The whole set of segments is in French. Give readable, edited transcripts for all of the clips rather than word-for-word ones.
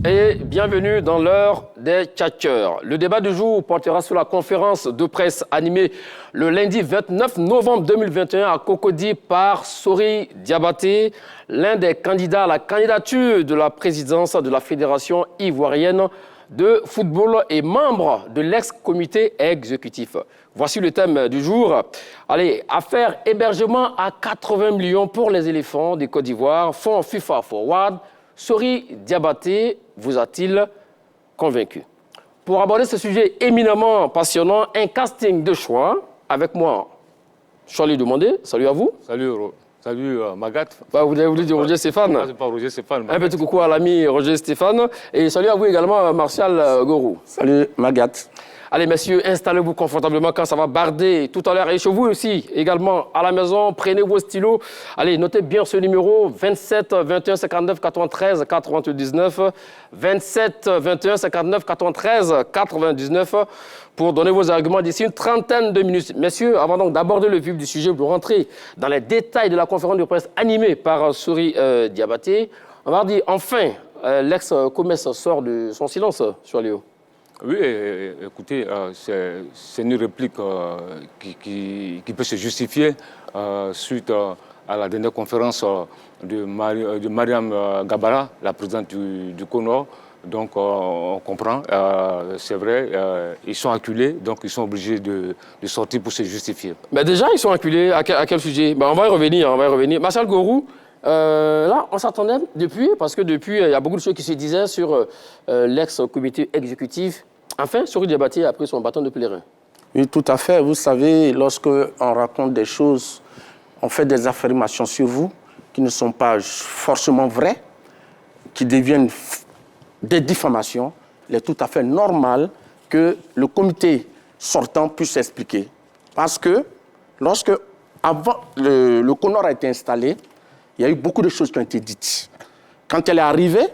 et bienvenue dans l'heure des tchatcheurs. Le débat du jour portera sur la conférence de presse animée le lundi 29 novembre 2021 à Cocody par Sori Diabaté, l'un des candidats à la candidature de la présidence de la Fédération ivoirienne de football et membre de l'ex-comité exécutif. Voici le thème du jour. Allez, affaire hébergement à 80 millions pour les éléphants de Côte d'Ivoire, fonds FIFA Forward. Sori Diabaté vous a-t-il convaincu? Pour aborder ce sujet éminemment passionnant, un casting de choix avec moi. Charlie Demandé, salut à vous. Salut Magat. Bah, vous avez voulu dire Roger Stéphane. C'est pas Roger Stéphane. Un petit coucou à l'ami Roger Stéphane. Et salut à vous également, Martial Gorou. Salut Magat. Allez, messieurs, installez-vous confortablement quand ça va barder tout à l'heure. Et chez vous aussi, également, à la maison, prenez vos stylos. Allez, notez bien ce numéro, 27 21 59 93 99. 27 21 59 93 99 pour donner vos arguments d'ici une trentaine de minutes. Messieurs, avant donc d'aborder le vif du sujet, pour rentrer dans les détails de la conférence de presse animée par Sori Diabaté, on va dire enfin, l'ex-commerce sort de son silence sur Léo. Oui, écoutez, c'est une réplique qui peut se justifier suite à la dernière conférence de Mariam Gabara, la présidente du CONOR. Donc on comprend, c'est vrai, ils sont acculés, donc ils sont obligés de sortir pour se justifier. Mais déjà, ils sont acculés, à quel sujet? On va y revenir, Martial Gorou, là, on s'attendait depuis, parce que depuis, il y a beaucoup de choses qui se disaient sur l'ex-comité exécutif. Enfin, Sori Diabaté a pris son bâton de pèlerin. Oui, tout à fait. Vous savez, lorsque on raconte des choses, on fait des affirmations sur vous qui ne sont pas forcément vraies, qui deviennent des diffamations. Il est tout à fait normal que le comité sortant puisse s'expliquer. Parce que lorsque, avant le CONOR a été installé, il y a eu beaucoup de choses qui ont été dites. Quand elle est arrivée,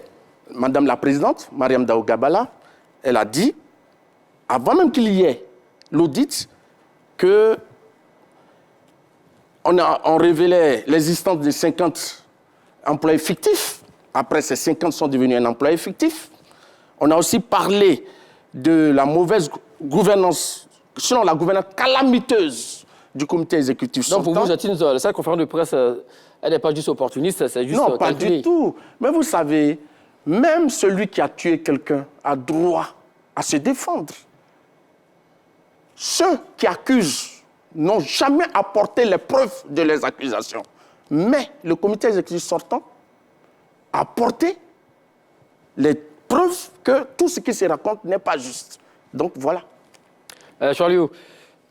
Madame la Présidente, Mariam Daou Gabala, elle a dit, avant même qu'il y ait l'audit, qu'on révélait l'existence de 50 employés fictifs. Après, ces 50 sont devenus un employé fictif. On a aussi parlé de la mauvaise gouvernance, sinon la gouvernance calamiteuse du comité exécutif sortant. Donc pour vous, cette conférence de presse, elle n'est pas juste opportuniste, c'est juste... Non, pas du tout. Mais vous savez, même celui qui a tué quelqu'un a droit à se défendre. Ceux qui accusent n'ont jamais apporté les preuves de leurs accusations. Mais le comité exécutif sortant a apporté les preuves que tout ce qui se raconte n'est pas juste. Donc voilà. Charlie,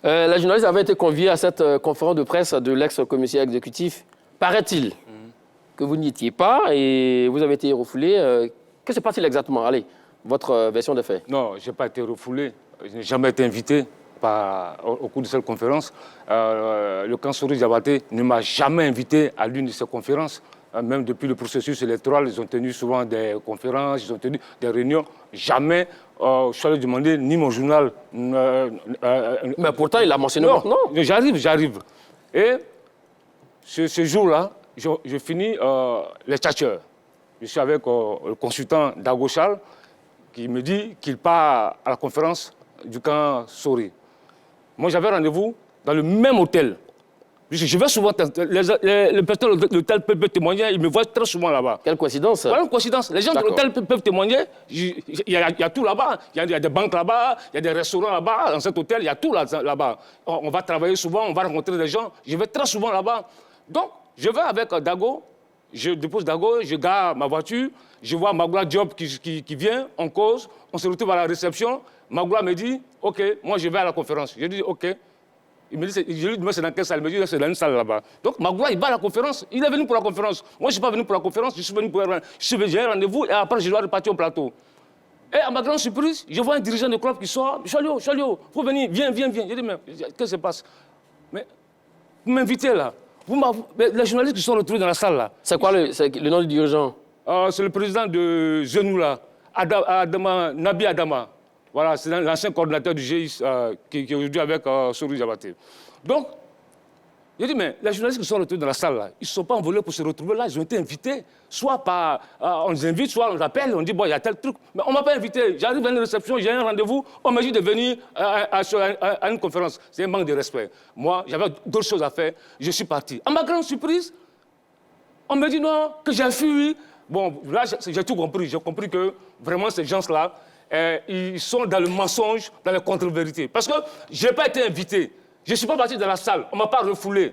la journaliste avait été conviée à cette conférence de presse de l'ex-commissaire exécutif. Paraît-il que vous n'y étiez pas et vous avez été refoulé. Que se passe-t-il exactement? Allez, votre version des faits. Non, je n'ai pas été refoulé. Je n'ai jamais été invité au cours de cette conférence. Le camp Sori Diabaté ne m'a jamais invité à l'une de ces conférences. Même depuis le processus électoral, ils ont tenu souvent des conférences, ils ont tenu des réunions. Jamais, je suis allé demander ni mon journal. Mais pourtant, il a mentionné non, votre nom. J'arrive. Et ce jour-là, je finis les tchatcheurs. Je suis avec le consultant Dago Charles qui me dit qu'il part à la conférence du camp Sori. Moi, j'avais rendez-vous dans le même hôtel. Je vais souvent, les personnes de l'hôtel peuvent témoigner, ils me voient très souvent là-bas. Quelle coïncidence. Voilà une coïncidence. Les gens de l'hôtel peuvent témoigner. Il y a tout là-bas. Il y a des banques là-bas, il y a des restaurants là-bas. Dans cet hôtel, il y a tout là-bas. On va travailler souvent, on va rencontrer des gens. Je vais très souvent là-bas. Donc, je vais avec Dago, je dépose Dago, je gare ma voiture, je vois Magoula Diop qui vient, on cause, on se retrouve à la réception. Magoula me dit, OK, moi je vais à la conférence. Je lui dis, OK. Il me dit, je lui dis, c'est dans quelle salle? Il me dit, c'est dans une salle là-bas. Donc Magoula, il va à la conférence. Il est venu pour la conférence. Moi, je ne suis pas venu pour la conférence, je suis venu pour j'ai un rendez-vous et après, je dois repartir au plateau. Et à ma grande surprise, je vois un dirigeant de club qui sort. Chalio, il faut venir, viens. Je dis, mais qu'est-ce qui se passe? Mais vous m'invitez là. Les journalistes qui sont retrouvés dans la salle là. C'est quoi le nom du dirigeant? C'est le président de Genou là, Nabi Adama. Voilà, c'est l'ancien coordinateur du GIS qui est aujourd'hui avec Sori Diabaté. Donc, J'ai dit, mais les journalistes qui sont retrouvés dans la salle, là, ils ne sont pas envolés pour se retrouver là, ils ont été invités. Soit par, on les invite, soit on les appelle, on dit, bon, il y a tel truc. Mais on ne m'a pas invité. J'arrive à une réception, j'ai un rendez-vous, on m'a dit de venir à une conférence. C'est un manque de respect. Moi, j'avais d'autres choses à faire, je suis parti. À ma grande surprise, on me dit non, que j'ai fui. Bon, là, j'ai tout compris. J'ai compris que vraiment, ces gens-là, ils sont dans le mensonge, dans la contre-vérité. Parce que je n'ai pas été invité. Je ne suis pas parti dans la salle. On ne m'a pas refoulé.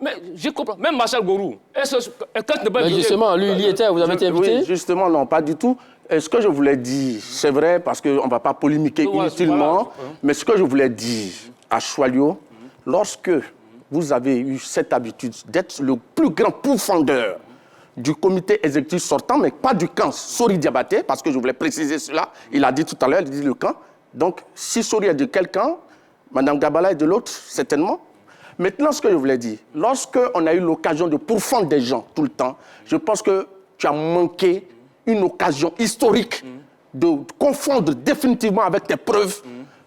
Mais je comprends. Même Marshal Gorou. Quand tu n'es pas invité, justement, lui, il y était. Vous avez été invité? Oui, justement, non, pas du tout. Et ce que je voulais dire, c'est vrai, parce qu'on ne va pas polémiquer inutilement, voilà. Mais ce que je voulais dire à Choilio, lorsque vous avez eu cette habitude d'être le plus grand pourfendeur du comité exécutif sortant, mais pas du camp Sori Diabaté, parce que je voulais préciser cela. Il a dit tout à l'heure, il dit le camp. Donc, si Sori est de quel camp, Mme Gabala est de l'autre, certainement. Maintenant, ce que je voulais dire, lorsqu'on a eu l'occasion de pourfendre des gens tout le temps, je pense que tu as manqué une occasion historique de confondre définitivement avec tes preuves,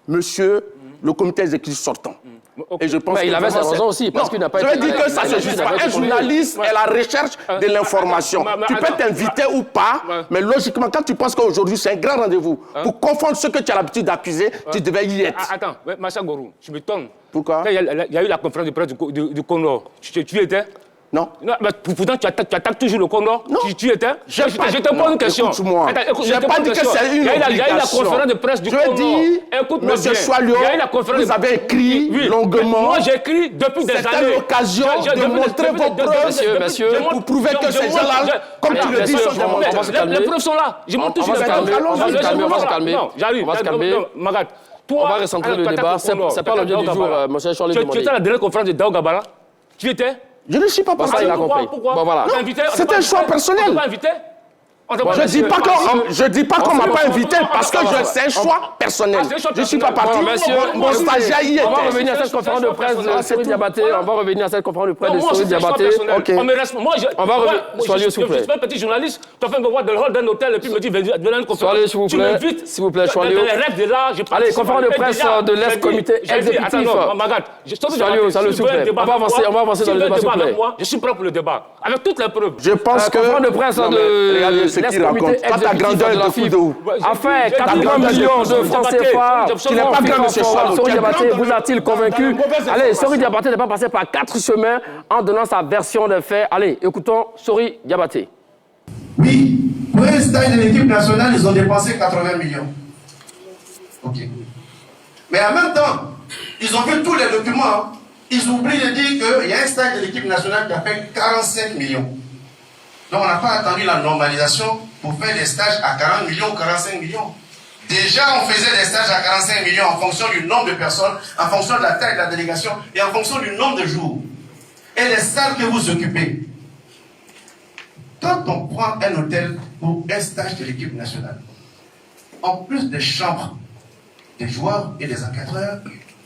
monsieur le comité exécutif sortant. Okay. Et je pense il avait sa raison aussi, parce qu'il n'a pas été... Je veux dire que ça se juge pas. Un journaliste est à la recherche de l'information. Tu peux t'inviter ou pas, mais logiquement, quand tu penses qu'aujourd'hui, c'est un grand rendez-vous, pour confondre ce que tu as l'habitude d'accuser, tu devais y être. Attends, Marshal Gorou, tu me tonnes. Pourquoi? Il y a eu la conférence de presse du Condor. Tu y étais? Non. Mais pourtant, tu attaques toujours le Condor. Non. Tu y étais? Je te pose une question. Écoute-moi. Je n'ai pas dit que c'est une obligation. Il y a eu la conférence de presse du Condor. Je dis, monsieur Choilio, vous avez écrit longuement. Moi, j'ai écrit depuis des années. C'était l'occasion de montrer vos preuves, monsieur, pour prouver que ces gens-là, comme tu le dis, sont des menteurs. Les preuves sont là. Je montre toujours les preuves. On va se calmer. Non, j'arrive. On va se calmer. Magat. On va recentrer le débat. C'est pas l'objet du jour, monsieur Choilio. Tu étais à la dernière conférence de Dao Gabala? Tu étais? Je ne suis pas parti. Il a compris. Pourquoi? Bon, voilà. C'est un choix personnel. Pas invité? Je dis pas qu'on m'a pas invité parce que c'est un choix personnel. Je ne suis pas parti. Mon stagiaire y était. On va revenir à cette conférence de presse de Sori Diabaté. On va revenir à cette conférence de presse de Sori Diabaté. Ok. On va revenir. Soyez s'il vous plaît. Je suis un petit journaliste. Tu as fait me voir dans le hall d'un hôtel et puis me dit venez à une conférence. Soyez s'il vous plaît. S'il vous plaît, Choilio. Allez, conférence de presse de l'ex-comité exécutif. Choilio, s'il vous plaît. On va avancer dans le débat, s'il vous plaît. Je suis prêt pour le débat. Avec toutes les preuves. Je pense que. Conférence de presse de l'ex-comité exécutif de la FIF. Enfin, 80 millions de francs CFA. Il n'est pas grand, monsieur Choilio. Sori Diabaté vous a-t-il convaincu? Allez, Sori Diabaté n'est pas passé par 4 chemins en donnant sa version des faits. Allez, écoutons Sori Diabaté. Oui, pour un stage de l'équipe nationale, ils ont dépensé 80 millions. Ok. Mais en même temps, ils ont vu tous les documents. Ils oublient de dire qu'il y a un stage de l'équipe nationale qui a fait 45 millions. Donc on n'a pas attendu la normalisation pour faire des stages à 40 millions ou 45 millions. Déjà, on faisait des stages à 45 millions en fonction du nombre de personnes, en fonction de la taille de la délégation et en fonction du nombre de jours. Et les salles que vous occupez. Quand on prend un hôtel pour un stage de l'équipe nationale, en plus des chambres des joueurs et des encadreurs,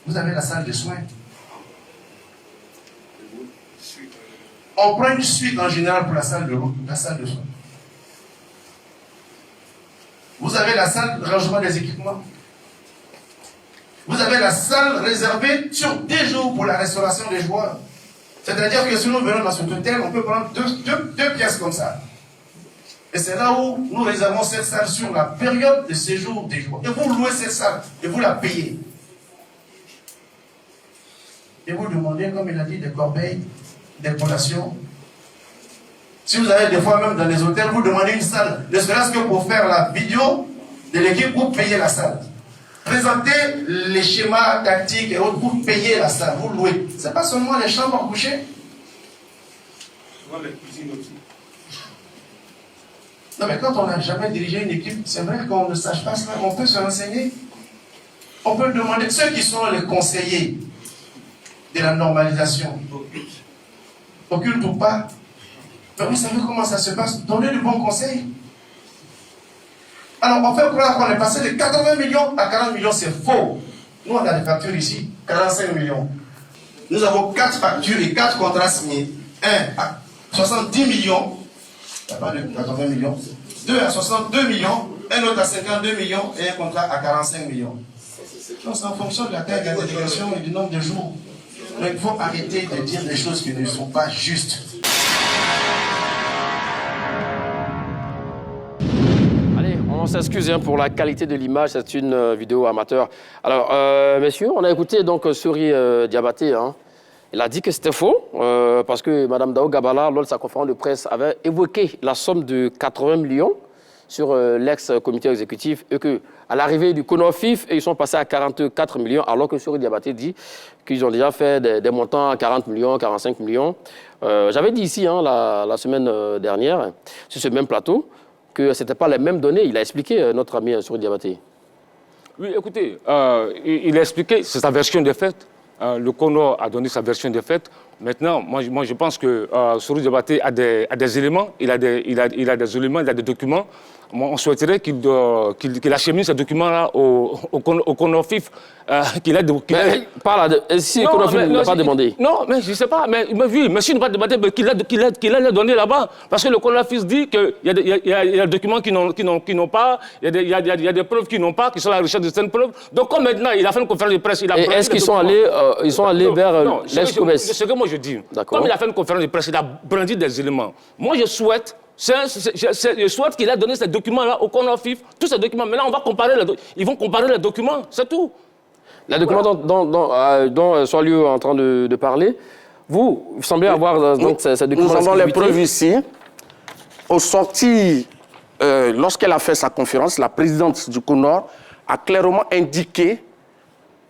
vous avez la salle de soins. On prend une suite en général pour la salle de soins. Vous avez la salle de rangement des équipements. Vous avez la salle réservée sur des jours pour la restauration des joueurs. C'est-à-dire que si nous venons dans cet hôtel, on peut prendre deux pièces comme ça. Et c'est là où nous réservons cette salle sur la période de séjour des joueurs. Et vous louez cette salle et vous la payez. Et vous demandez, comme il a dit, des corbeilles, des collations. Si vous avez des fois même dans les hôtels, vous demandez une salle, ne serait-ce que pour faire la vidéo de l'équipe, vous payez la salle. Présentez les schémas tactiques et autres, vous payez la salle, vous louez. Ce n'est pas seulement les chambres à coucher. Les cuisines aussi. Non mais quand on n'a jamais dirigé une équipe, c'est vrai qu'on ne sache pas cela, on peut se renseigner. On peut demander, ceux qui sont les conseillers de la normalisation, occulte ou pas, mais vous savez comment ça se passe, donnez de bons conseils. Alors on fait croire qu'on est passé de 80 millions à 40 millions, c'est faux. Nous on a des factures ici, 45 millions. Nous avons 4 factures et 4 contrats signés. Un à 70 millions, il n'y a pas de 80 millions. 2 à 62 millions, un autre à 52 millions et un contrat à 45 millions. Donc c'est en fonction de la taille de la délégation et du nombre de jours. Donc il faut arrêter de dire des choses qui ne sont pas justes. Allez, on s'excuse pour la qualité de l'image, c'est une vidéo amateur. Alors, messieurs, on a écouté donc Sori Diabaté. Hein. Il a dit que c'était faux, parce que Mme Dao Gabala, lors de sa conférence de presse, avait évoqué la somme de 80 millions sur l'ex-comité exécutif et qu'à l'arrivée du CONOFIF, ils sont passés à 44 millions, alors que Sori Diabaté dit qu'ils ont déjà fait des montants à 40 millions, 45 millions. J'avais dit ici, hein, la semaine dernière, sur ce même plateau, que ce n'étaient pas les mêmes données. Il a expliqué, notre ami Sori Diabaté. Oui, écoutez, il a expliqué, c'est sa version des faits. Le CONO a donné sa version des faits. Maintenant, moi je pense que Sori Diabaté a des éléments, il a des éléments, il a des documents. Moi, on souhaiterait qu'il achemine ces documents-là au CONOFIF. Parle de... Si le CONOFIF ne l'a pas demandé. Non, mais je ne sais pas. Mais s'il ne va pas demander, qu'il a les données là-bas. Parce que le CONOFIF dit qu'il y a des documents qui n'ont pas, il y a des preuves qui n'ont pas, qui sont à la recherche de certaines preuves. Donc, comme maintenant, il a fait une conférence de presse, il a... Est-ce qu'ils sont allés vers l'ex-comès? C'est ce que moi je dis. Comme il a fait une conférence de presse, il a brandi des éléments. Moi, je souhaite qu'il ait donné ces documents-là au CONOFIF, tous ces documents. Maintenant, on va comparer ils vont comparer les documents, c'est tout. Les documents dont Soilieu est en train de parler, vous semblez avoir donc, ces documents. Nous avons les preuves ici. Au sorti, lorsqu'elle a fait sa conférence, la présidente du CONOR a clairement indiqué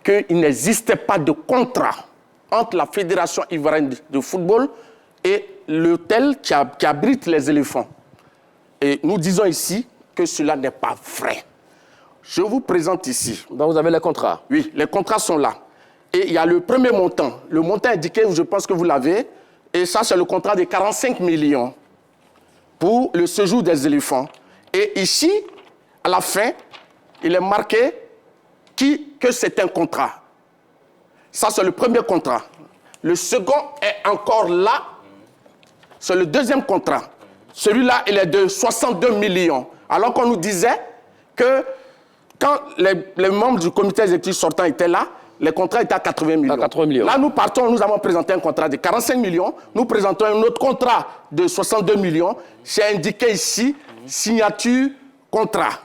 qu'il n'existait pas de contrat entre la Fédération ivoirienne de football et l'hôtel qui abrite les éléphants. Et nous disons ici que cela n'est pas vrai. Je vous présente ici. Donc vous avez les contrats? Oui, les contrats sont là. Et il y a le premier montant. Le montant indiqué, je pense que vous l'avez. Et ça, c'est le contrat de 45 millions pour le séjour des éléphants. Et ici, à la fin, il est marqué que c'est un contrat. Ça, c'est le premier contrat. Le second est encore là. C'est le deuxième contrat. Celui-là, il est de 62 millions. Alors qu'on nous disait que quand les membres du comité exécutif sortant étaient là, les contrats étaient à 80 millions. 80 millions. Là, nous partons, nous avons présenté un contrat de 45 millions. Nous présentons un autre contrat de 62 millions. C'est indiqué ici, signature, contrat.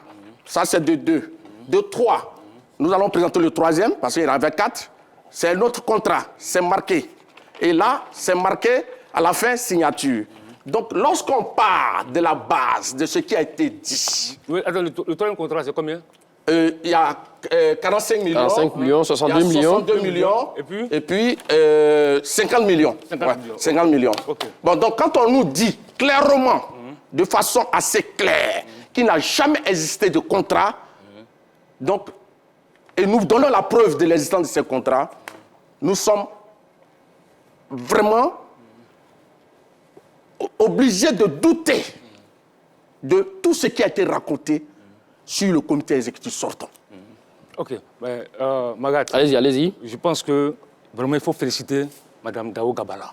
Ça, c'est de 2. De 3. Nous allons présenter le troisième, parce qu'il y en avait 4. C'est un autre contrat, c'est marqué. Et là, c'est marqué à la fin, signature. Donc, lorsqu'on part de la base de ce qui a été dit... Oui, attends, le troisième contrat, c'est combien? Il y a 45 millions. 45 millions, 62 millions. 62 millions. Et puis 50 millions. 50 millions. Okay. Bon, donc, quand on nous dit clairement, de façon assez claire, qu'il n'a jamais existé de contrat, donc, et nous donnons la preuve de l'existence de ces contrats, nous sommes vraiment obligés de douter de tout ce qui a été raconté sur le comité exécutif sortant. Ok. Mais, Magat, allez-y. Je pense que vraiment il faut féliciter Mme Dao Gabala.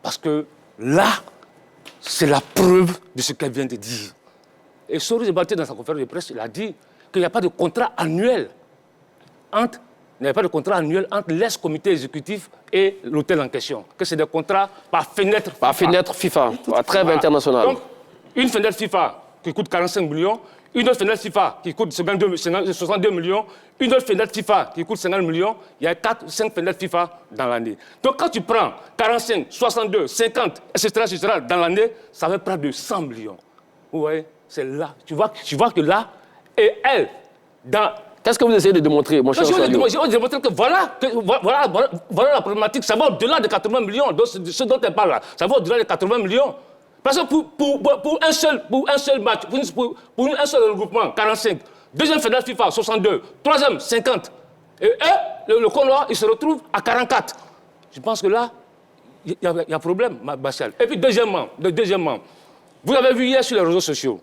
Parce que là, c'est la preuve de ce qu'elle vient de dire. Et Sori Diabaté, dans sa conférence de presse, il a dit qu'il n'y a pas de contrat annuel entre l'ex-comité exécutif et l'hôtel en question. Que c'est des contrats par fenêtre FIFA. Par fenêtre FIFA, par trêve internationale. Donc, une fenêtre FIFA qui coûte 45 millions, une autre fenêtre FIFA qui coûte 62 millions, une autre fenêtre FIFA qui coûte 50 millions, il y a 4-5 fenêtres FIFA dans l'année. Donc quand tu prends 45, 62, 50, etc. dans l'année, ça fait près de 100 millions. Vous voyez, c'est là. Tu vois que là, et elle, dans... Qu'est-ce que vous essayez de démontrer, mon cher Soilieu? Je vais démontrer que voilà la problématique. Ça va au-delà de 80 millions, ce dont elle parle là. Ça va au-delà de 80 millions. Parce que pour un seul match, pour un seul regroupement, 45. Deuxième fenêtre FIFA, 62. Troisième, 50. Et le Connoir, il se retrouve à 44. Je pense que là, il y a problème, Bachal. Et puis deuxièmement, vous avez vu hier sur les réseaux sociaux,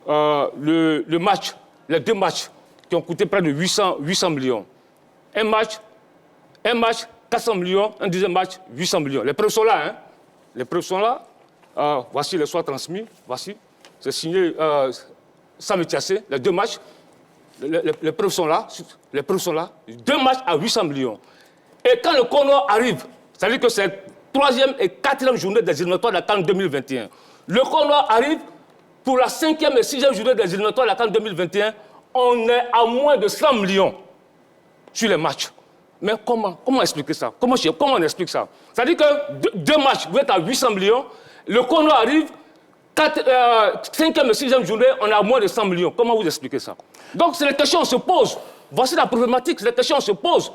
les deux matchs qui ont coûté près de 800 millions. Un match, 400 millions, un deuxième match, 800 millions. Les preuves sont là, hein. Les preuves sont là. Voici les soins transmis. Voici. C'est signé Sam Tiassé, les deux matchs. Les preuves sont là. Les preuves sont là. Deux matchs à 800 millions. Et quand le Conor arrive, c'est-à-dire que c'est la 3e et 4e journée des éliminatoires de la CAN 2021. Le Conor arrive pour la 5e et 6e journée des éliminatoires de la CAN 2021. On est à moins de 100 millions sur les matchs. Mais comment expliquer ça? Comment on explique ça? C'est-à-dire que 2 matchs, vous êtes à 800 millions. Le Conor arrive, 5e et 6e journée, on est à moins de 100 millions. Comment vous expliquez ça? Donc, c'est les questions qu'on se pose. Voici la problématique, c'est les questions qu'on se pose.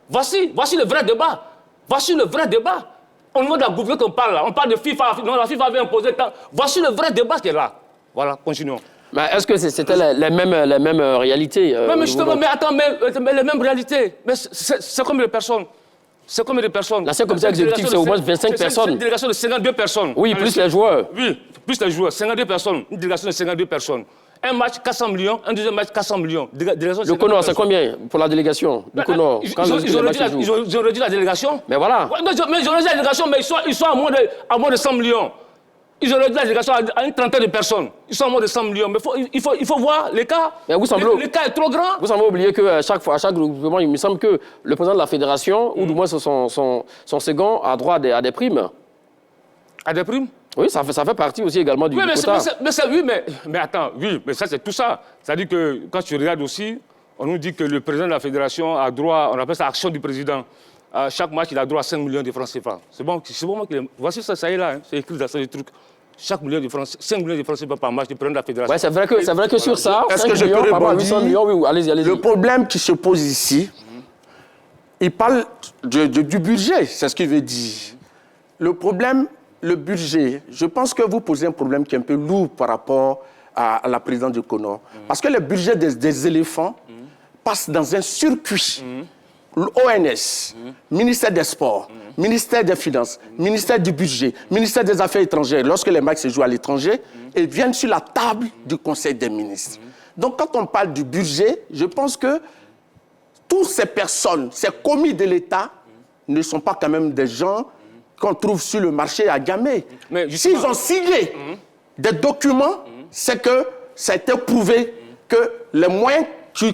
Voici le vrai débat. Voici le vrai débat. Au niveau de la gouvernance qu'on parle là, on parle de FIFA, non, la FIFA avait imposé tant. Voici le vrai débat qui est là. Voilà, continuons. Mais est-ce que c'était les mêmes réalités Mais justement, mais attends, mais les mêmes réalités. Mais c'est combien de personnes? C'est combien de personnes? L'ancien comité exécutif, c'est au moins 25 personnes. C'est une délégation de 52 personnes. Oui, plus les joueurs. Oui, plus les joueurs. 52 personnes. Une délégation de 52 personnes. Un match, 400 millions. Un deuxième match, 400 millions. Le Conor, c'est combien pour la délégation? Le Conor, ils ont réduit la délégation. Mais voilà. Ouais, mais ils ont réduit la délégation, mais ils sont à moins de 100 millions. Ils ont réduit la délégation à une trentaine de personnes. Ils sont à moins de 100 millions. Mais il faut voir les cas. Mais vous semblez, le cas est trop grand. Vous semblez oublier qu'à chaque groupement, il me semble que le président de la fédération, ou du moins son second, a droit à des primes. À des primes? Oui, ça fait partie aussi également du quota. Mais attends, oui, mais ça c'est tout ça. C'est-à-dire que quand tu regardes aussi, on nous dit que le président de la fédération a droit, on appelle ça action du président. À chaque match, il a droit à 5 millions de francs CFA. C'est bon moi qui voici ça est là, hein. C'est écrit dans ce truc. Chaque million de francs, 5 millions de francs CFA par match du président de la fédération. Oui, c'est vrai que sur ça, est-ce 5 que je millions peux par rebondir? 800 millions, oui, allez-y. Le problème qui se pose ici, il parle du budget, c'est ce qu'il veut dire. Le problème, le budget, je pense que vous posez un problème qui est un peu lourd par rapport à la présidence du Conor. Parce que le budget des éléphants passe dans un circuit. L'ONS, ministère des Sports, ministère des Finances, ministère du Budget, ministère des Affaires étrangères, lorsque les matchs se jouent à l'étranger, ils viennent sur la table du Conseil des ministres. Donc quand on parle du budget, je pense que toutes ces personnes, ces commis de l'État, ne sont pas quand même des gens qu'on trouve sur le marché à Gamay. S'ils ont signé des documents, c'est que ça a été prouvé que les moyens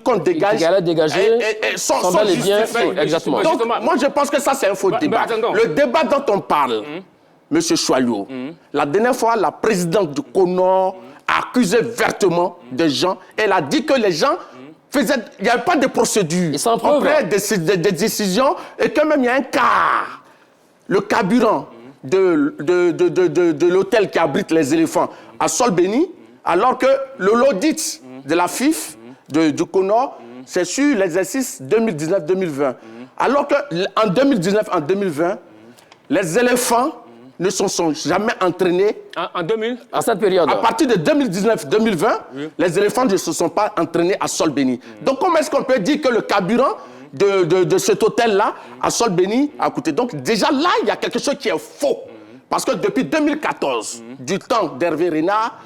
qu'on dégage sont bel et bien, exactement. Donc, moi, je pense que ça, c'est un faux débat. Le débat dont on parle, M. Choyot, la dernière fois, la présidente du Conor a accusé vertement des gens. Elle a dit que les gens faisaient... Il n'y avait pas de procédure. On prenait des décisions et que même il y a un cas. Le carburant de l'hôtel qui abrite les éléphants à Sol-Béni, alors que l'audit de la FIF du Conor, c'est sur l'exercice 2019-2020. Alors qu'en 2019-2020, les éléphants ne se sont jamais entraînés. En 2000? À cette période. À partir de 2019-2020, les éléphants ne se sont pas entraînés à Sol-Béni. Donc comment est-ce qu'on peut dire que le carburant de cet hôtel-là, à Sol-Béni, a coûté? Donc déjà là, il y a quelque chose qui est faux. Parce que depuis 2014, du temps d'Hervé Renard,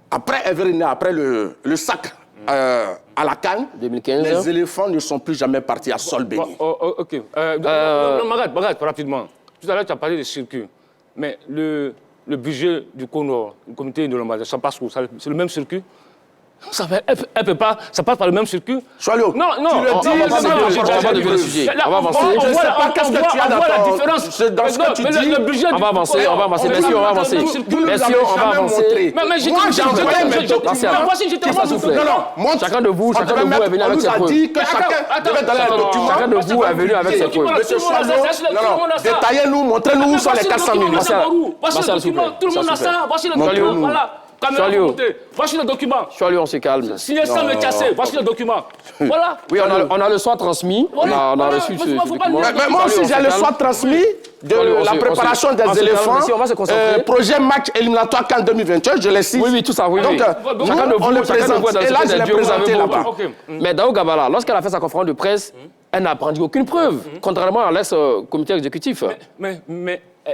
après Hervé Renard, après le sac à la CAN, 2015, les éléphants ne sont plus jamais partis à Sol-Béni. Ok. Regarde, rapidement. Tout à l'heure, tu as parlé de circuit. Mais le budget du Conor, le comité de normalisation, ça passe où? C'est le même circuit? Ça passe par le même circuit? Choyot, non, tu le dis, on va dévier le sujet. On va avancer. Je ne sais pas qu'est-ce que tu as dans ce que tu dis. On va avancer. Messieurs, on va avancer. Messieurs, on va avancer. Moi, j'ai envoyé mes documents. Chacun de vous est venu avec ses preuves. On nous a dit que chacun devait donner un document. Chacun de vous est venu avec ses preuves. Monsieur Choyot, détaillez-nous, montrez-nous où sont les 400 millions. Voici le document, tout le monde a ça. Voici le document, voilà. Voici le document. Choyot, on se calme. Signé sans me casser. Voici le document. Voilà. Oui, on a le soir transmis. On a reçu ce document. Mais moi aussi, j'ai le soir transmis de la préparation des éléphants. On va se concentrer. Projet match éliminatoire CAN 2021, je l'ai signé. Oui, tout ça, oui. Donc, chacun de vous, on le présente. Et là, je l'ai présenté là-bas. Mais Daou Gabala, lorsqu'elle a fait sa conférence de presse, elle n'a brandi aucune preuve, contrairement à l'ex-comité exécutif. Mais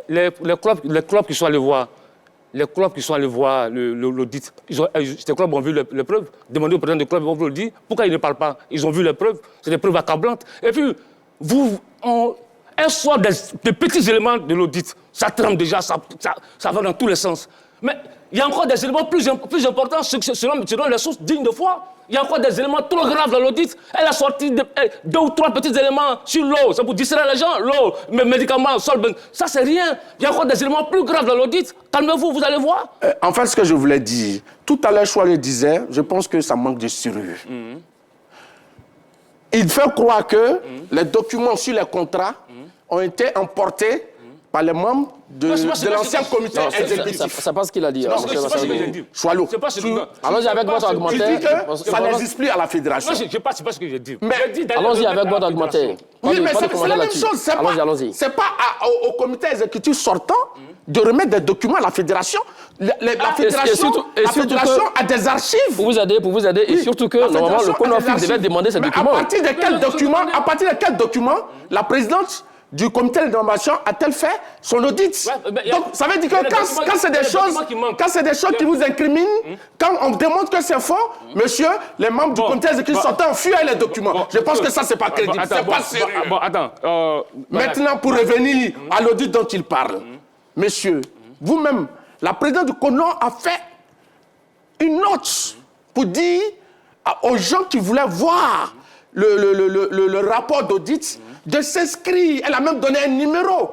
les clubs qui sont allés voir, l'audit, ces clubs ont vu les preuves. Demandez au président du club, on vous le dit. Pourquoi ils ne parlent pas? Ils ont vu les preuves. C'est des preuves accablantes. Et puis, un soir des petits éléments de l'audit, ça trempe déjà, ça va dans tous les sens. Mais il y a encore des éléments plus importants selon les sources dignes de foi. Il y a encore des éléments trop graves dans l'audit. Elle a sorti 2 ou 3 petits éléments sur l'eau. C'est pour distraire les gens. L'eau, mes médicaments, sol, ça c'est rien. Il y a encore des éléments plus graves dans l'audit. Calmez-vous, vous allez voir. En fait, ce que je voulais dire, tout à l'heure, Choualé disait, je pense que ça manque de sérieux. Il fait croire que les documents sur les contrats ont été emportés par les membres de l'ancien comité exécutif. C'est pas ce qu'il a dit. C'est pas ce que j'ai dit. Choualou. Allons-y avec votre argumentaire. Il dit que ça n'existe plus à la fédération. Non, c'est pas ce que j'ai dit. Allons-y avec votre argumentaire. Oui, mais c'est la même chose. Allons-y. C'est pas au comité exécutif sortant de remettre des documents à la fédération. La fédération a des archives. Pour vous aider, et surtout que normalement le CONOFIP devait demander ces documents. À partir de quel document la présidente du comité de nomination a-t-elle fait son audit? Donc ça veut dire que quand c'est des choses qui vous incriminent, quand on démontre que c'est faux, monsieur, les membres du comité exécutif sortant fuient les documents. Je pense que ça, c'est pas crédible, c'est pas sérieux. Maintenant, pour revenir à l'audit dont il parle, monsieur, vous-même, la présidente du CONO a fait une note pour dire aux gens qui voulaient voir le rapport d'audit de s'inscrire. Elle a même donné un numéro.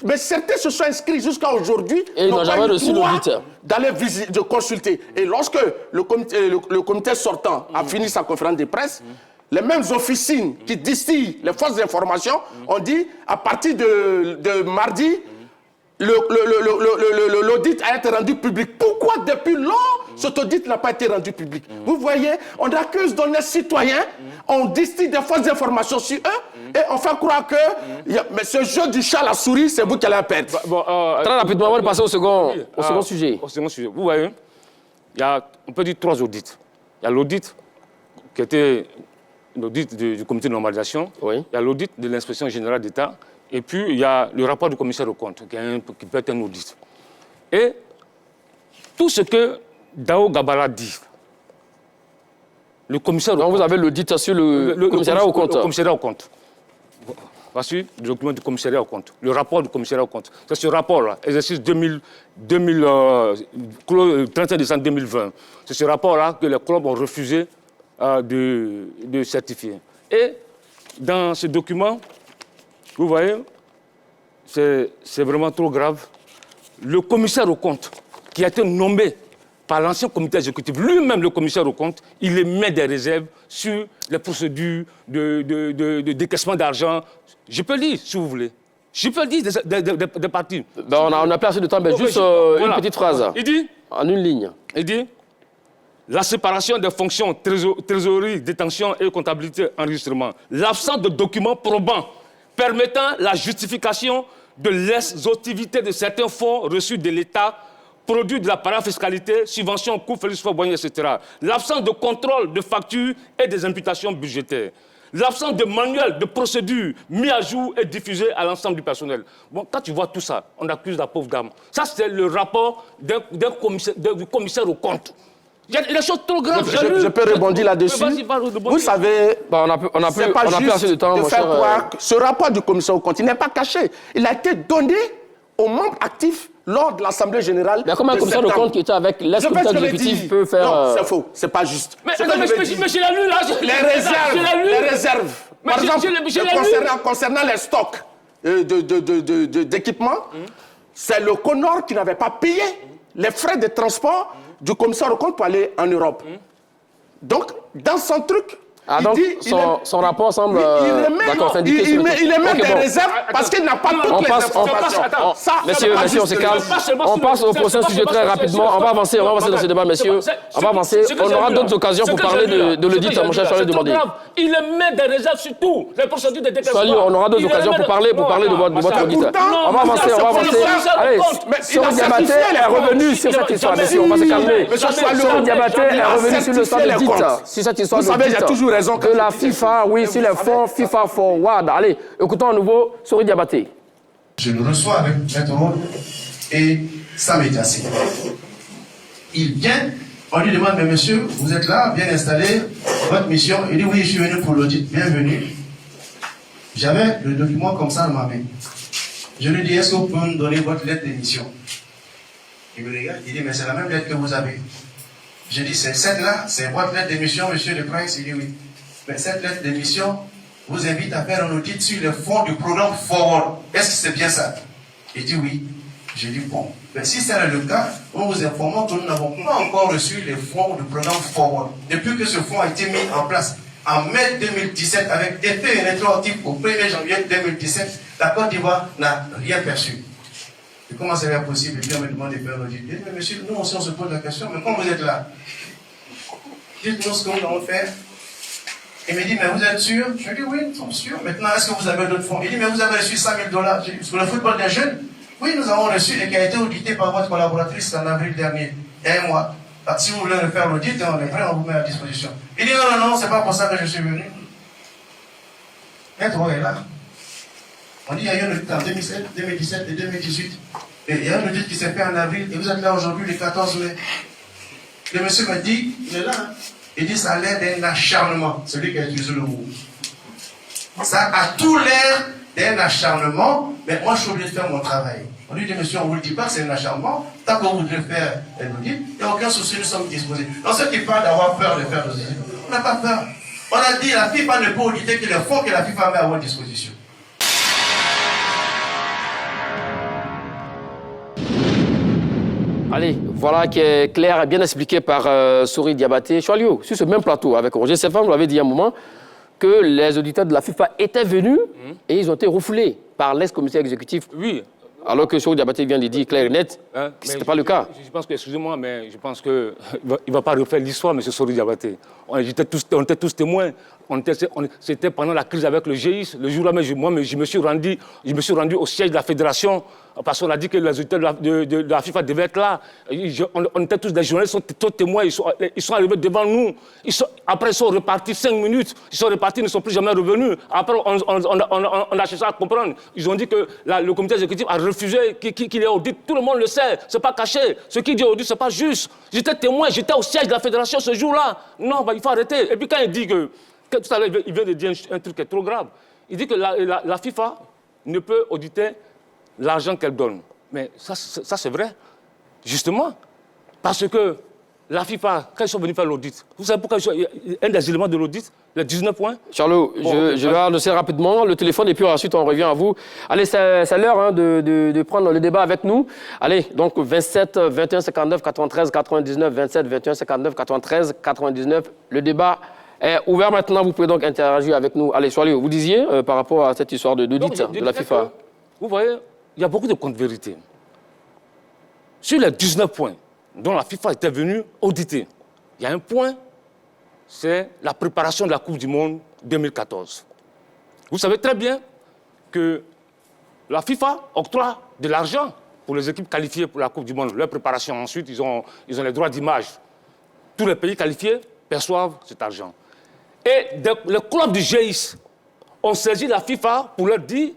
Mais certains se sont inscrits jusqu'à aujourd'hui. Et ils n'ont jamais reçu l'audit. D'aller visiter, de consulter. Et lorsque le comité sortant a fini sa conférence de presse, les mêmes officines qui distillent les fausses informations ont dit à partir de mardi, l'audit a été rendu public. Pourquoi depuis lors cet audit n'a pas été rendu public? Vous voyez, on accuse nos citoyens, on distille des fausses informations sur eux et on fait croire que mais ce jeu du chat à la souris, c'est vous qui allez perdre. Très rapidement, on va passer au second sujet. Au second sujet. Vous voyez, il y a, on peut dire 3 audits. Il y a l'audit qui était l'audit du comité de normalisation, il y a l'audit de l'inspection générale d'État. Et puis, il y a le rapport du commissaire aux comptes, qui peut être un audit. Et tout ce que Dao Gabara dit, le commissaire... Donc, vous avez l'audit sur le commissariat aux comptes. Le commissariat aux comptes. Voici le document du commissariat aux comptes, le rapport du commissariat aux comptes. C'est ce rapport-là, exercice 31 décembre 2020. C'est ce rapport-là que les clubs ont refusé de certifier. Et dans ce document... Vous voyez, c'est vraiment trop grave. Le commissaire aux comptes, qui a été nommé par l'ancien comité exécutif, lui-même le commissaire aux comptes, il émet des réserves sur les procédures de décaissement d'argent. Je peux lire, si vous voulez. Je peux lire des parties. Ben on a pas assez de temps, mais juste une petite phrase. Il dit, en une ligne. Il dit, la séparation des fonctions trésorerie, détention et comptabilité enregistrement, l'absence de documents probants permettant la justification de l'exhaustivité de certains fonds reçus de l'État, produits de la parafiscalité, subventions, coûts, Félix Faubonnier, etc. L'absence de contrôle de factures et des imputations budgétaires. L'absence de manuel de procédure mis à jour et diffusé à l'ensemble du personnel. Bon, quand tu vois tout ça, on accuse la pauvre dame. Ça, c'est le rapport du commissaire aux comptes. Il y a des choses trop graves. Je peux rebondir là-dessus. Vous savez, on a plus assez de temps, de faire croire que ce rapport du commissaire aux comptes, il n'est pas caché. Il a été donné aux membres actifs lors de l'Assemblée générale. Mais comment un commissaire aux comptes qui était avec l'exécutif exécutif peut faire... Non, c'est faux. C'est pas juste. Mais je l'ai lu là. Les réserves. Par exemple, concernant les stocks d'équipements, c'est le CONOR qui n'avait pas payé les frais de transport du commissaire aux comptes pour aller en Europe. Donc, dans son truc, son rapport semble il émet des réserves parce qu'il n'a pas toutes les informations. Messieurs, on se calme. On passe au prochain sujet très rapidement. On va avancer dans ce débat, messieurs. On va avancer. On aura d'autres occasions pour parler de l'audit, mon cher Charles Demandé. Il émet des réserves sur tout. Les procédures de déclaration. On aura d'autres occasions pour parler de votre audit. On va avancer. Allez, Sori Diabaté est revenu sur cette histoire, messieurs. On va se calmer. Sori Diabaté est revenu sur le stade d'audit. Sur cette histoire d'audit. Vous savez, il y a toujours raison que la FIFA, oui, sur les fonds FIFA Forward. Allez, écoutons à nouveau Sori Diabaté. Je le reçois avec Maître Rode et Sam Etiassi. Il vient, on lui demande, mais monsieur, vous êtes là, bien installé, votre mission. Il dit, oui, je suis venu pour l'audit, bienvenue. J'avais le document comme ça dans ma main. Je lui dis, est-ce que vous pouvez me donner votre lettre d'émission? Il me regarde, il dit, mais c'est la même lettre que vous avez. J'ai dit, c'est cette-là, c'est votre lettre d'émission, monsieur le prince. Il dit oui. Mais cette lettre d'émission vous invite à faire un audit sur le fond du programme Forward. Est-ce que c'est bien ça? Il dit oui. J'ai dit bon. Mais si c'est le cas, nous vous informons que nous n'avons pas encore reçu les fonds du programme Forward. Depuis que ce fonds a été mis en place en mai 2017, avec effet rétroactif au 1er janvier 2017, la Côte d'Ivoire n'a rien perçu. Et comment c'est possible? Et puis on me demande de faire l'audit. Je dis, mais monsieur, nous aussi on se pose la question, mais quand vous êtes là, dites-nous ce que nous allons faire. Il me dit, mais vous êtes sûr? Je lui dis, oui, nous sommes sûrs. Maintenant, est-ce que vous avez d'autres fonds? Il dit, mais vous avez reçu $100 000 sur le football des jeunes? Oui, nous avons reçu et qui a été audité par votre collaboratrice en avril dernier. Il y a un mois. Alors, si vous voulez refaire l'audit, on est prêt, on vous met à disposition. Il dit, non, non, non, c'est pas pour ça que je suis venu. Être est là. On dit, il y a eu un audit en 2017 et 2018. Et il y a un audit qui s'est fait en avril, et vous êtes là aujourd'hui, le 14 mai. Le monsieur me dit, il est là, hein. Il dit, ça a l'air d'un acharnement, celui qui a utilisé le mot. Ça a tout l'air d'un acharnement, mais moi je suis obligé de faire mon travail. On lui dit, monsieur, on ne vous le dit pas que c'est un acharnement, tant que vous voudrez faire un audit, il n'y a aucun souci, nous sommes disposés. Donc ceux qui parlent d'avoir peur de faire l'audit, on n'a pas peur. On a dit, la FIFA ne peut auditer que les fonds que la FIFA met à votre disposition. Allez, voilà qui est clair et bien expliqué par Sori Diabaté. Choualiou, sur ce même plateau avec Roger Stéphane, vous l'avez dit il y a un moment, que les auditeurs de la FIFA étaient venus et ils ont été refoulés par l'ex-commissaire exécutif. Oui. Alors que Sori Diabaté vient de dire clair et net, ce n'était pas le cas. Je pense que, excusez-moi, mais je pense qu'il ne va pas refaire l'histoire, M. Sori Diabaté. On était tous témoins. C'était pendant la crise avec le GIS. Le jour-là, je me suis rendu au siège de la fédération parce qu'on a dit que les auditeurs de la FIFA devaient être là. On était tous des journalistes, ils sont tous témoins. Ils sont arrivés devant nous. Après, ils sont repartis 5 minutes. Ils sont repartis, ils ne sont plus jamais revenus. Après, on a cherché à comprendre. Ils ont dit que le comité exécutif a refusé qu'il ait audit. Tout le monde le sait. Ce n'est pas caché. Ce qu'il dit audit, ce n'est pas juste. J'étais témoin, j'étais au siège de la fédération ce jour-là. Non, il faut arrêter. Et puis quand il dit que tout à l'heure, il vient de dire un truc qui est trop grave. Il dit que la FIFA ne peut auditer l'argent qu'elle donne. Mais ça c'est vrai. Justement, parce que la FIFA, quand ils sont venus faire l'audit, vous savez pourquoi un des éléments de l'audit, les 19 points. Charlot, je vais annoncer rapidement le téléphone et puis ensuite on revient à vous. Allez, c'est l'heure de prendre le débat avec nous. Allez, donc 27 21 59 93 99, 27 21 59 93 99. Le débat est ouvert maintenant, vous pouvez donc interagir avec nous. Allez, Charlot, vous disiez par rapport à cette histoire d'audit de la FIFA. Vous voyez, il y a beaucoup de contre-vérités. Sur les 19 points dont la FIFA était venue auditer, il y a un point, c'est la préparation de la Coupe du Monde 2014. Vous savez très bien que la FIFA octroie de l'argent pour les équipes qualifiées pour la Coupe du Monde. Leur préparation, ensuite, ils ont les droits d'image. Tous les pays qualifiés perçoivent cet argent. Et les clubs du GIS ont saisi la FIFA pour leur dire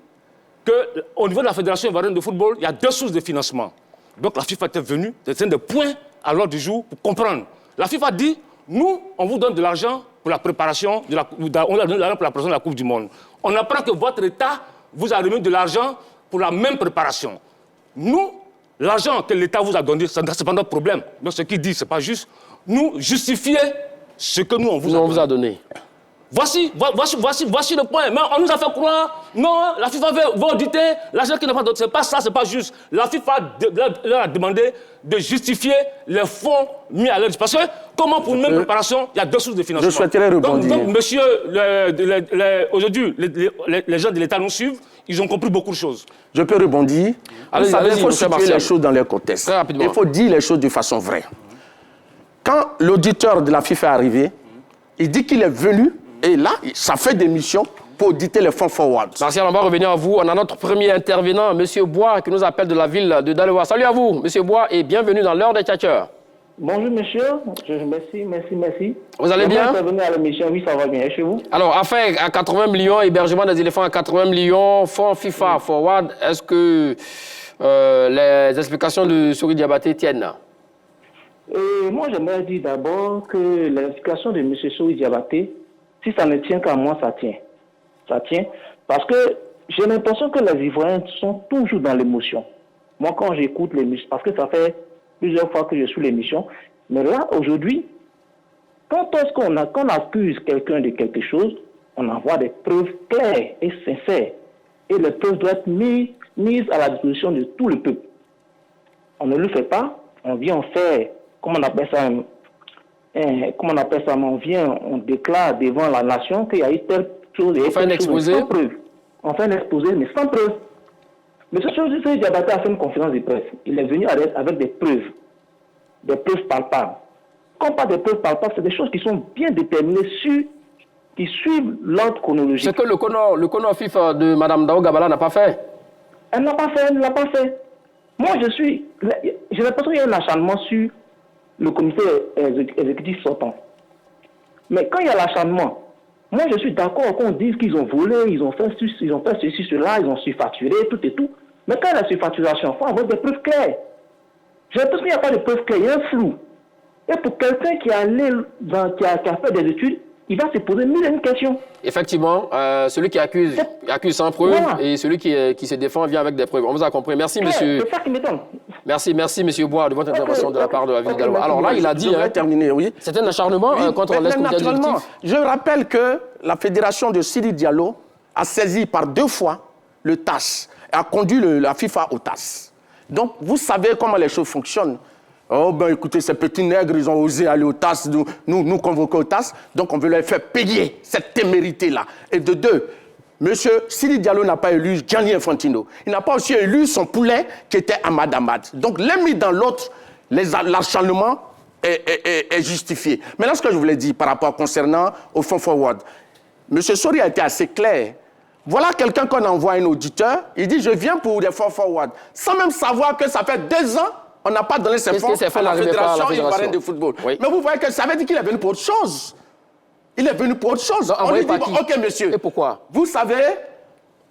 qu'au niveau de la Fédération ivoirienne de football, il y a 2 sources de financement. Donc la FIFA était venue, c'était un des points à l'ordre du jour pour comprendre. La FIFA dit, nous, on vous donne de l'argent pour la préparation de la Coupe du Monde. On apprend que votre État vous a remis de l'argent pour la même préparation. Nous, l'argent que l'État vous a donné, ce n'est pas notre problème. Donc ce qu'il dit, ce n'est pas juste. Nous, justifier ce que nous, on vous a donné. Voici le point. Mais on nous a fait croire, non, la FIFA veut auditer l'argent qui n'est pas donné. C'est pas ça, c'est pas juste. La FIFA leur a demandé de justifier les fonds mis à leur disposition. Parce que, comment pour une même préparation, il y a 2 sources de financement. Je souhaiterais rebondir. Donc monsieur, aujourd'hui, les gens de l'État nous suivent, ils ont compris beaucoup de choses. Je peux rebondir. Vous savez, il faut situer les choses dans leur contexte. Il faut dire les choses de façon vraie. Quand l'auditeur de la FIFA est arrivé, il dit qu'il est venu. Et là, ça fait des missions pour auditer les fonds forward. Martial, on va revenir à vous. On a notre premier intervenant, M. Bois, qui nous appelle de la ville de Daloa. Salut à vous, M. Bois, et bienvenue dans l'heure des tchatcheurs. Bonjour, monsieur. Merci. Vous allez bien? Bienvenue à l'émission. Oui, ça va bien. Et chez vous? Alors, affaire à 80 millions, hébergement des éléphants à 80 millions, fonds FIFA forward, est-ce que les explications de Sori Diabaté tiennent? Moi, j'aimerais dire d'abord que l'explication de M. Sori Diabaté, si ça ne tient qu'à moi, ça tient. Ça tient. Parce que j'ai l'impression que les Ivoiriens sont toujours dans l'émotion. Moi, quand j'écoute l'émission, parce que ça fait plusieurs fois que je suis l'émission, Mais là, aujourd'hui, quand est-ce qu'on accuse quelqu'un de quelque chose, on envoie des preuves claires et sincères. Et les preuves doivent être mises à la disposition de tout le peuple. On ne le fait pas, on vient faire, comment on appelle ça, on déclare devant la nation qu'il y a eu telle chose et telle chose sans preuve. On fait un exposé, mais sans preuve. M. Sory Diabaté a fait une conférence de presse. Il est venu avec des preuves palpables. Quand on parle de preuves palpables, c'est des choses qui sont bien déterminées qui suivent l'ordre chronologique. C'est que le Kono FIFA de Mme Dao Gabala n'a pas fait. Elle n'a pas fait. Moi, j'ai l'impression qu'il y a un acharnement sur le comité exécutif sortant. Mais quand il y a l'acharnement, moi, je suis d'accord qu'on dise qu'ils ont volé, ils ont fait ceci, cela, ils ont surfacturé, tout et tout. Mais quand il y a la surfacturation, il faut avoir des preuves claires. J'ai l'impression qu'il n'y a pas de preuves claires, il y a un flou. Et pour quelqu'un qui a fait des études, il va se poser mille questions. Effectivement, celui qui accuse sans preuve, voilà. Et celui qui se défend vient avec des preuves. On vous a compris. Merci, monsieur. C'est ça qui m'étonne. Merci, monsieur Bois, de votre intervention de la part de la ville d'Aloa. Alors là, il a dit... terminer, oui. C'est un acharnement contre l'ex-comité exécutif. Je rappelle que la fédération de Sidi Diallo a saisi par 2 fois le TAS, a conduit la FIFA au TAS. Donc, vous savez comment les choses fonctionnent. Oh, ben écoutez, ces petits nègres, ils ont osé aller au TAS, nous convoquer au TAS, donc on veut leur faire payer cette témérité-là. Et de 2, M. Sidi Diallo n'a pas élu Gianni Infantino. Il n'a pas aussi élu son poulet qui était Ahmad Ahmad. Donc l'un mis dans l'autre, l'acharnement est justifié. Maintenant, ce que je voulais dire par rapport concernant au Fonds Forward, M. Sory a été assez clair. Voilà quelqu'un qu'on envoie un auditeur, il dit « je viens pour des Fonds Forward », sans même savoir que ça fait 2 ans on n'a pas donné ses fonds à la Fédération ivoirienne de football. Oui. Mais vous voyez que ça veut dire qu'il est venu pour autre chose. Il est venu pour autre chose. Non, on lui dit, ok monsieur. Et pourquoi? Vous savez,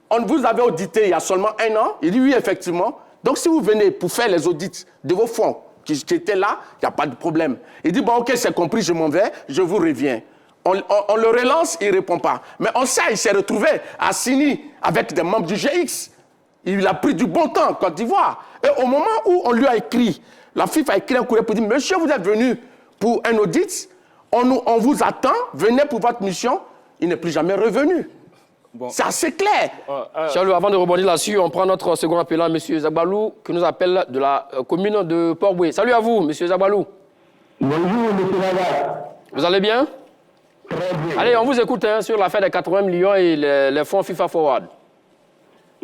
on vous avait audité il y a seulement 1 an. Il dit oui, effectivement. Donc si vous venez pour faire les audits de vos fonds qui étaient là, il n'y a pas de problème. Il dit, bon ok, c'est compris, je m'en vais, je vous reviens. On le relance, il ne répond pas. Mais on sait, il s'est retrouvé à Sini avec des membres du GX. Il a pris du bon temps en Côte d'Ivoire. Et au moment où on lui a écrit, la FIFA a écrit un courrier pour dire « Monsieur, vous êtes venu pour un audit, on vous attend, venez pour votre mission », il n'est plus jamais revenu. Bon. C'est assez clair. Charles, avant de rebondir là-dessus, on prend notre second appelant, M. Zagbalou, qui nous appelle de la commune de Port-Boué. Salut à vous, M. Zagbalou. Bonjour, M. Naga. Vous allez bien? Très bien. Allez, on vous écoute sur l'affaire des 80 millions et les fonds FIFA Forward.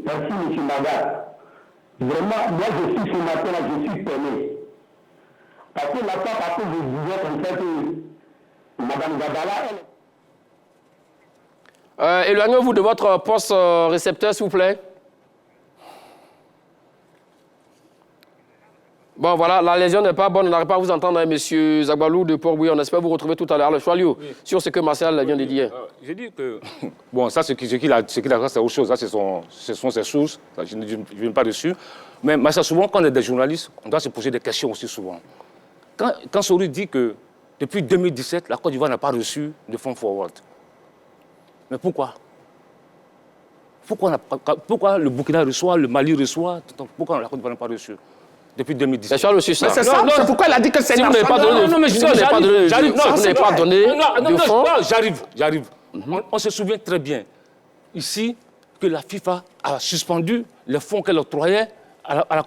Merci, M. Naga. Vraiment, moi, je suis ce matin-là, je suis peiné. Parce que la fois, parce que je disais comme ça que Mme Gabala, éloignez-vous de votre poste récepteur, s'il vous plaît. Bon, voilà, la lésion n'est pas bonne, on n'arrive pas à vous entendre, hein, M. Zagbalou de Port-Bouillon. On espère vous retrouver tout à l'heure. Le Choualio, oui. Sur ce que Martial vient de dire. J'ai dit que... Bon, ça, ce qu'il a, c'est autre chose. Ça, ce sont ses sources. Ça, je ne viens pas dessus. Mais ça, souvent, quand on est des journalistes, on doit se poser des questions aussi souvent. Quand Sory dit que depuis 2017, la Côte d'Ivoire n'a pas reçu de fonds forward. Mais pourquoi? Pourquoi le Burkina reçoit, le Mali reçoit, pourquoi la Côte d'Ivoire n'a pas reçu? Depuis 2017. C'est ça. C'est ça. C'est pourquoi il a dit que c'est si vous n'avez pas donné de fonds. J'arrive. On se souvient très bien ici que la FIFA a suspendu les fonds qu'elle octroyait à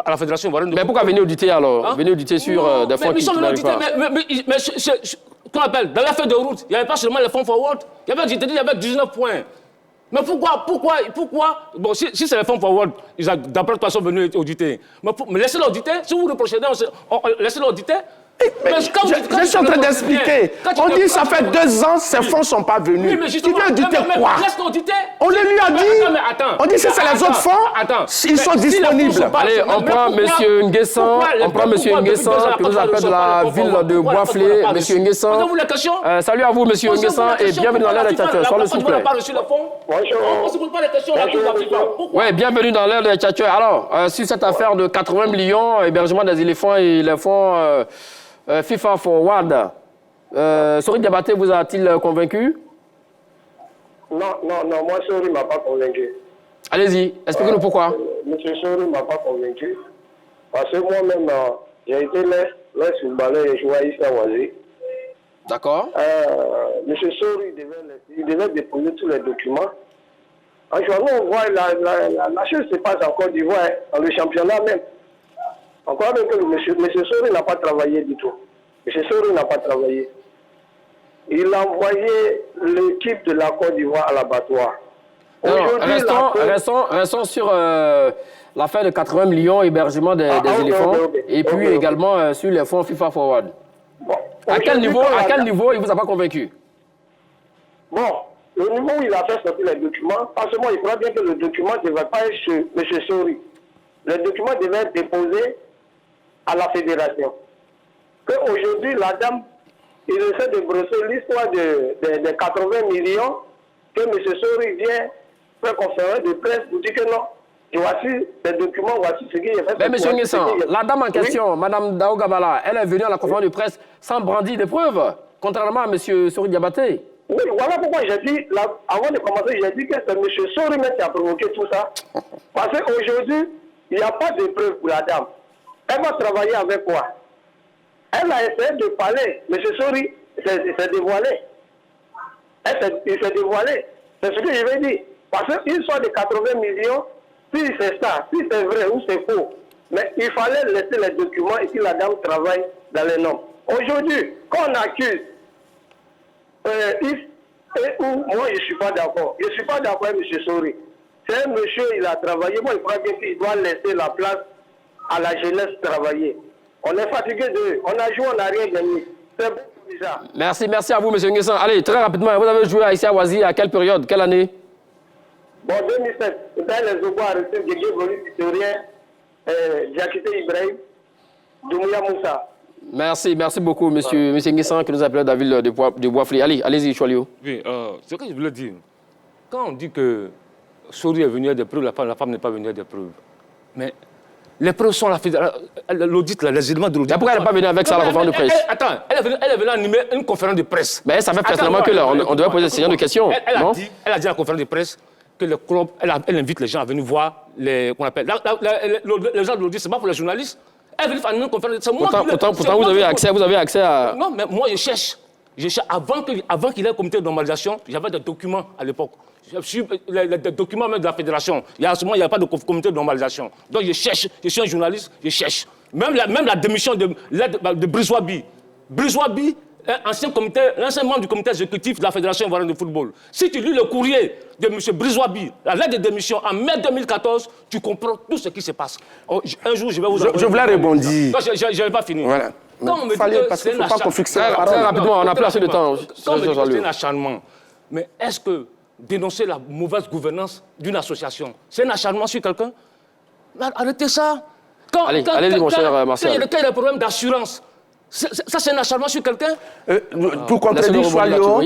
la Fédération ivoirienne. Mais pourquoi venir auditer alors? Venir auditer sur des fonds qui n'arrivent pas. Mais qu'on appelle, dans l'affaire de route, il n'y avait pas seulement les fonds forward, il y avait 19 points. Mais pourquoi bon, si c'est les fonds forward, d'après toi, ils sont venus auditer. Mais laissez-les auditer. Si vous reprochez, laissez-les auditer. Mais je suis en train d'expliquer. On dit que ça fait 2 ans, ces fonds ne sont pas venus. Oui, mais justement, tu veux auditer quoi? On les lui a dit. On dit que c'est les autres fonds, ils sont disponibles. Allez, on prend M. Nguessan, qui nous appelle de la ville de Boisflé. M. Nguessan. Salut à vous, M. Nguessan, et bienvenue dans l'ère des Tchatcheurs. Soyez s'il vous plaît. On ne se pose pas les questions là. Oui, bienvenue dans l'ère des Tchatcheurs. Alors, sur cette affaire de 80 millions, hébergement des éléphants et les fonds FIFA Forward, Sory Diabaté vous a-t-il convaincu? Non, moi Sory ne m'a pas convaincu. Allez-y, expliquez-nous pourquoi. Monsieur Sory ne m'a pas convaincu. Parce que moi-même, J'ai été là sur le ballon et joué ici à Oisé. D'accord. Monsieur Sori devait déposer tous les documents. En jouant, on voit la chose se passe en Côte d'Ivoire, dans le championnat même. Encore même que monsieur Sori n'a pas travaillé du tout. Monsieur Sori n'a pas travaillé. Il a envoyé l'équipe de la Côte d'Ivoire à l'abattoir. Restons sur l'affaire de 80 millions hébergement des éléphants et puis également sur les fonds FIFA Forward. Bon, à quel niveau il ne vous a pas convaincu? Bon, le niveau où il a fait sortir les documents, pas seulement il faudra bien que le document ne devait pas être chez M. Sori. Le document devait être déposé à la fédération. Qu'aujourd'hui, la dame, il essaie de brosser l'histoire des 80 millions, que M. Sori vient faire conférence de presse pour dire que non, et voici les documents, voici ce qu'il a fait. Mais M. Nguessan, la dame en question, oui? Mme Dao Gabala, elle est venue à la conférence de presse sans brandir des preuves, contrairement à M. Sori Diabaté. Oui, voilà pourquoi j'ai dit, avant de commencer, j'ai dit que c'est M. Sori qui a provoqué tout ça. Parce qu'aujourd'hui, il n'y a pas de preuves pour la dame. Elle va travailler avec quoi? Elle a essayé de parler. M. Sori s'est dévoilé. Il s'est dévoilé. C'est ce que je vais dire. Parce qu'une soit de 80 millions, si c'est ça, si c'est vrai ou c'est faux, mais il fallait laisser les documents et que la dame travaille dans les normes. Aujourd'hui, quand on accuse, moi je ne suis pas d'accord. Je ne suis pas d'accord avec M. Sori. C'est un monsieur, il a travaillé. Moi, il faudra bien qu'il doit laisser la place à la jeunesse travailler. On est fatigué d'eux. On a joué, on n'a rien gagné. C'est bon déjà. Merci à vous, M. Nguessan. Allez, très rapidement, vous avez joué ici à Oisy à quelle période, quelle année? Bon, 2007, dans les Obois arrêtés, Guégué Volu, Victorien, Diakité Ibrahim, Doumouya Moussa. Merci beaucoup, M. Nguessan, qui nous appelle David de Boisfly. Allez-y, Choualio. Oui, ce que je voulais dire, quand on dit que Sori est venu à des preuves, la femme n'est pas venue à des preuves. Mais les preuves sont l'audit, les éléments de l'audit. Mais pourquoi elle n'est pas venue avec ça à la conférence de presse? Attends, elle est venue animer une conférence de presse. Mais ça fait précisément que là, on devait poser ce genre de questions. Elle a dit à la conférence de presse que le club, elle invite les gens à venir voir les gens de l'audit, ce n'est pas pour les journalistes. Elle veut faire une conférence de presse. Pourtant, vous avez accès à... Non, mais moi, je cherche. Avant qu'il ait un comité de normalisation, j'avais des documents à l'époque. Les documents même de la fédération. Il n'y a pas de comité de normalisation. Donc je cherche, je suis un journaliste, je cherche. Même la démission de Briswabi. Briswabi, l'ancien membre du comité exécutif de la Fédération ivoirienne de football. Si tu lis le courrier de M. Briswabi, la lettre de démission en mai 2014, tu comprends tout ce qui se passe. Un jour, je vais vous... Je voulais rebondir. Je n'avais pas fini. Voilà. Quand on me dit que parce qu'il ne faut pas qu'on fixe la parole. Très rapidement, on a plus assez de temps. Quand on me dit que c'est un acharnement, mais est-ce que dénoncer la mauvaise gouvernance d'une association, c'est un acharnement sur quelqu'un? Arrêtez ça. Allez-y, mon cher Martial. Quand il y a des problèmes d'assurance, ça c'est un acharnement sur quelqu'un? Pour contredire Choualio,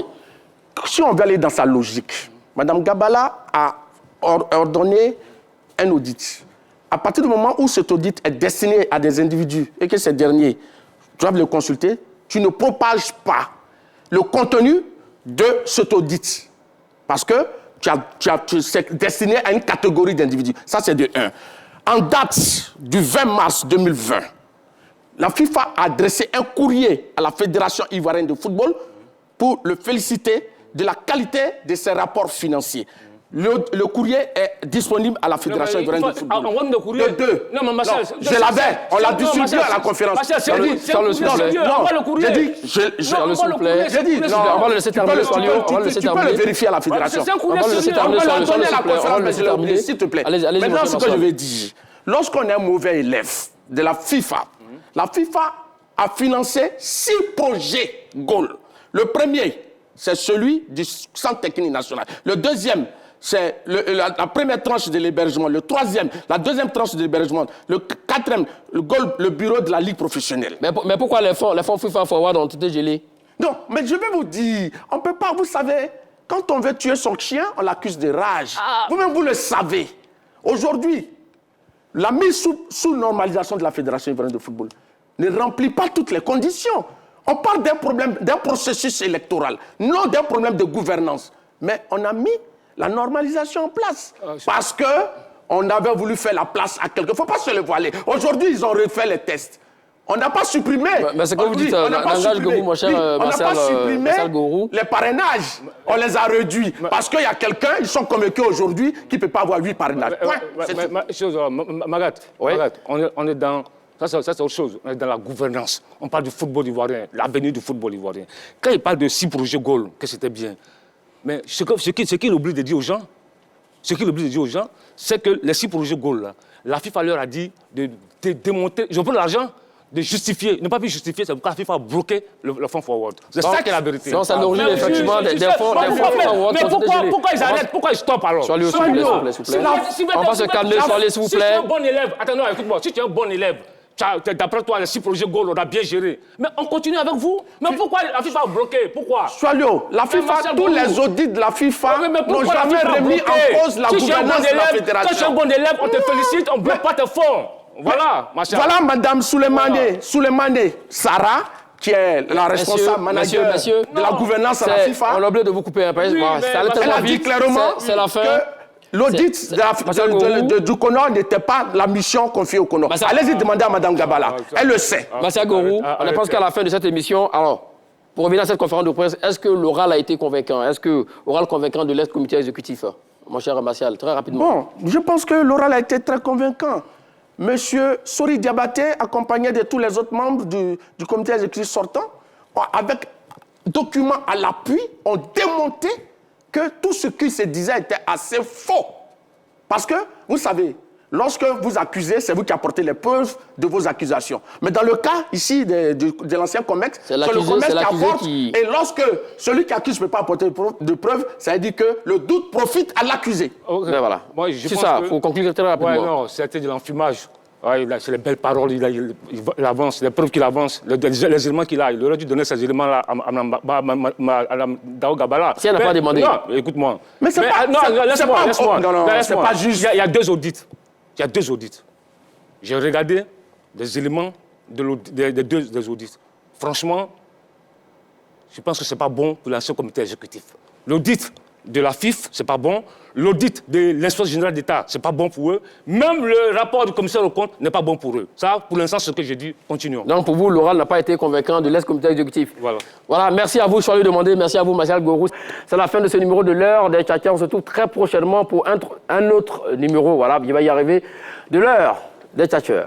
si on veut aller dans sa logique, Mme Gabala a ordonné un audit. À partir du moment où cet audit est destiné à des individus et que ces derniers doivent le consulter, tu ne propages pas le contenu de cet audit. Parce que c'est destiné à une catégorie d'individus. Ça, c'est de 1. En date du 20 mars 2020, la FIFA a adressé un courrier à la Fédération ivoirienne de football pour le féliciter de la qualité de ses rapports financiers. Le courrier est disponible à la Fédération ivoirienne de football. De 2. Non, mais Marcel, je l'avais. On l'a distribué à la conférence. Marcel, J'ai dit, on va le laisser terminer. Tu peux le vérifier à la Fédération. On va le laisser terminer. S'il te plaît. Allez-y, maintenant, ce que je vais dire, lorsqu'on est un mauvais élève de la FIFA a financé 6 projets Goal. Le premier, c'est celui du Centre technique national. Le deuxième, c'est la première tranche de l'hébergement. Le troisième, la deuxième tranche de l'hébergement. Le quatrième, le bureau de la Ligue professionnelle. Mais pourquoi les fonds FIFA Forward ont été gelés? Non, mais je vais vous dire, on ne peut pas, vous savez, quand on veut tuer son chien, on l'accuse de rage. Vous-même, vous le savez. Aujourd'hui, la mise sous normalisation de la Fédération ivoirienne de football ne remplit pas toutes les conditions. On parle d'un problème, d'un processus électoral, non d'un problème de gouvernance. Mais on a mis la normalisation en place. Parce qu'on avait voulu faire la place à quelqu'un. Il ne faut pas se le voiler. Aujourd'hui, ils ont refait les tests. On n'a pas supprimé. Mais c'est comme vous dites, langage Gorou, mon cher on n'a pas supprimé Gorou. les parrainages. On les a réduits. Parce qu'il y a quelqu'un, ils sont convaincus aujourd'hui, qui ne peut pas avoir 8 parrainages. Magat, on est dans... Ça, c'est autre chose. On est dans la gouvernance. On parle du football ivoirien, l'avenir du football ivoirien. Quand il parle de 6 projets goals, que c'était bien. Mais ce qu'il oublie de dire aux gens, c'est que les 6 projets goals, là, la FIFA leur a dit de démonter... Ils ont pris l'argent, de justifier. Ils n'ont pas pu justifier, c'est pourquoi la FIFA a bloqué le fonds forward. C'est ça qui est la vérité. Non, ça l'origine effectivement des fonds forward. Mais pourquoi ils arrêtent? Pourquoi ils stoppent alors? Soyez s'il vous plaît. On va se calmer, soyez s'il vous plaît. Si tu es un bon élève, attends, écoute-moi, si tu es un bon élève, d'après toi, les 6 projets goals, on a bien géré. Mais on continue avec vous. Mais pourquoi la FIFA a bloqué? Pourquoi? Soalio, la FIFA, tous les audits de la FIFA n'ont jamais remis en cause la gouvernance de la fédération. Quand tu es un bon élève, on te félicite, on ne bloque pas tes fonds. Voilà, ma chère. Voilà, Madame Souleymane Sarah, qui est la responsable manager de la gouvernance à la FIFA. On a oublié de vous couper un peu. Elle a dit clairement que l'audit du CONOR n'était pas la mission confiée au CONOR. Allez-y demander à Mme Gabala. Elle le sait. Massia Gorou, on est presque à la fin de cette émission. Alors, pour revenir à cette conférence de presse, est-ce que l'oral a été convaincant? Est-ce que l'oral convaincant de l'ex-comité exécutif? Mon cher Martial, très rapidement. Bon, je pense que l'oral a été très convaincant. Monsieur Sori Diabaté, accompagné de tous les autres membres du comité exécutif sortant, avec documents à l'appui, ont démonté que tout ce qui se disait était assez faux. Parce que, vous savez, lorsque vous accusez, c'est vous qui apportez les preuves de vos accusations. Mais dans le cas ici de l'ancien COMEX, c'est le COMEX qui apporte. Et lorsque celui qui accuse ne peut pas apporter de preuves, ça veut dire que le doute profite à l'accusé. Okay. Voilà. C'est ça, il faut conclure très rapidement. Ouais, non, c'était de l'enfumage. Ouais, c'est les belles paroles, il avance, les preuves qu'il avance, les éléments qu'il a. Il aurait dû donner ces éléments-là à Dao Gabala. Si elle n'a pas demandé. Non, écoute-moi. Mais c'est pas... Non, laisse-moi. C'est pas juste... Il y a 2 audits. Il y a 2 audits. J'ai regardé les éléments des 2 audits. Franchement, je pense que ce n'est pas bon pour l'ancien comité exécutif. L'audit de la FIF, ce n'est pas bon. L'audit de l'inspection générale d'État, ce n'est pas bon pour eux. Même le rapport du commissaire aux comptes n'est pas bon pour eux. Ça, pour l'instant, ce que j'ai dit, continuons. Donc, pour vous, l'oral n'a pas été convaincant de l'ex-comité exécutif. Voilà, merci à vous, Choyou Demandé. Merci à vous, Martial Gorou. C'est la fin de ce numéro de l'heure des Tchatchers. On se retrouve très prochainement pour un autre numéro. Voilà, il va y arriver de l'heure des Tchatchers.